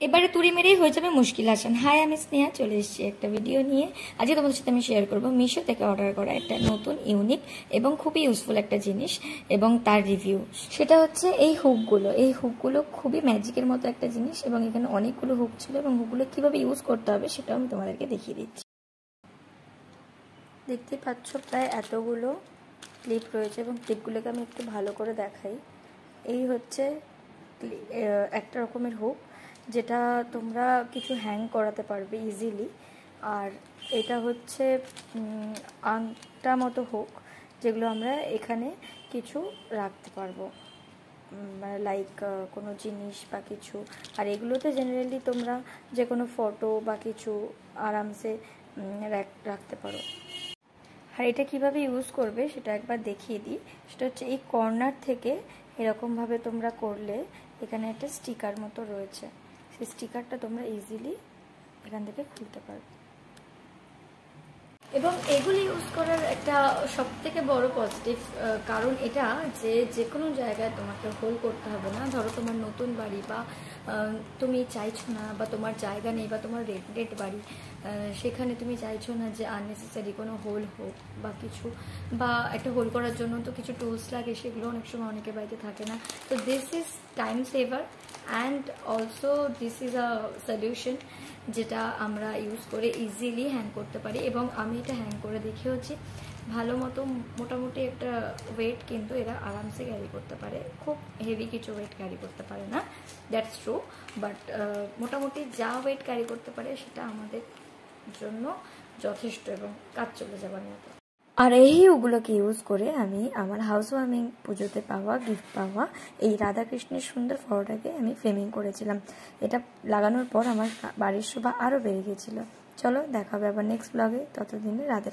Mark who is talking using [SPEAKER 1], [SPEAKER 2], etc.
[SPEAKER 1] এবারে তুড়ি মেরেই হয়ে যাবে মুশকিল আসান। হাই, আমি স্নেহা, চলে এসেছি একটা ভিডিও নিয়ে। আজকে তোমাদের সাথে আমি শেয়ার করবো মিশো থেকে অর্ডার করা একটা নতুন ইউনিক এবং খুবই ইউজফুল একটা জিনিস এবং তার রিভিউ। সেটা হচ্ছে এই হুকগুলো খুবই ম্যাজিকের মতো একটা জিনিস এবং এখানে অনেকগুলো হুক ছিল এবং হুকগুলো কিভাবে ইউজ করতে হবে সেটাও আমি তোমাদেরকে দেখিয়ে দিচ্ছি। দেখতে পাচ্ছ প্রায় এতগুলো ক্লিপ রয়েছে এবং ক্লিপগুলোকে আমি একটু ভালো করে দেখাই। এই হচ্ছে একটা রকমের হুক যেটা তোমরা কিছু হ্যাং করাতে পারবে ইজিলি। আর এটা হচ্ছে আংটা মতো হুক যেগুলো আমরা এখানে কিছু রাখতে পারবো, লাইক কোনো জিনিস বা কিছু। আর এগুলোতে জেনারেলি তোমরা যে কোনো ফটো বা কিছু আরামসে রাখতে পারো। আর এটা কিভাবে ইউজ করবে সেটা একবার দেখিয়ে দিই। সেটা হচ্ছে এই কর্নার থেকে এরকমভাবে তোমরা করলে এখানে একটা স্টিকার মতো রয়েছে, সেই স্টিকারটা তোমরা ইজিলি এখান থেকে খুলতে পারবে। এবং এগুলি ইউজ করার একটা সবথেকে বড় পজিটিভ কারণ এটা যে কোনো জায়গায় তোমাকে হোল্ড করতে হবে না। ধরো তোমার নতুন বাড়ি বা তুমি চাইছো না বা তোমার জায়গা নেই বা তোমার রেন্টেড বাড়ি, সেখানে তুমি চাইছো না যে আননেসেসারি কোনো হোল হোক বা কিছু, বা একটা হোল করার জন্য তো কিছু টুলস লাগে, সেগুলো অনেক সময় অনেকের বাড়িতে থাকে না। তো this is time saver and also this is a solution যেটা আমরা ইউজ করে ইজিলি হ্যাং করতে পারি। এবং আমি এটা হ্যাং করে দেখিয়েছি ভালো মতো। মোটামুটি একটা ওয়েট কিন্তু এরা আরামসে ক্যারি করতে পারে, খুব হেভি কিছু ওয়েট ক্যারি করতে পারে না, দ্যাটস ট্রু। বাট মোটামুটি যা ওয়েট ক্যারি করতে পারে সেটা আমাদের জন্য যথেষ্ট এবং কাজ চলে যাবার মতো। আর এই ওগুলোকে ইউজ করে আমি আমার হাউস ওয়ার্মিং পুজোতে পাওয়া গিফট পাওয়া এই রাধাকৃষ্ণের সুন্দর ফটোটাকে আমি ফ্রেমিং করেছিলাম। এটা লাগানোর পর আমার বাড়ির শোভা আরও বেড়ে গেছিলো। চলো দেখা হবে আবার নেক্সট ব্লগে, ততদিনে রাধে।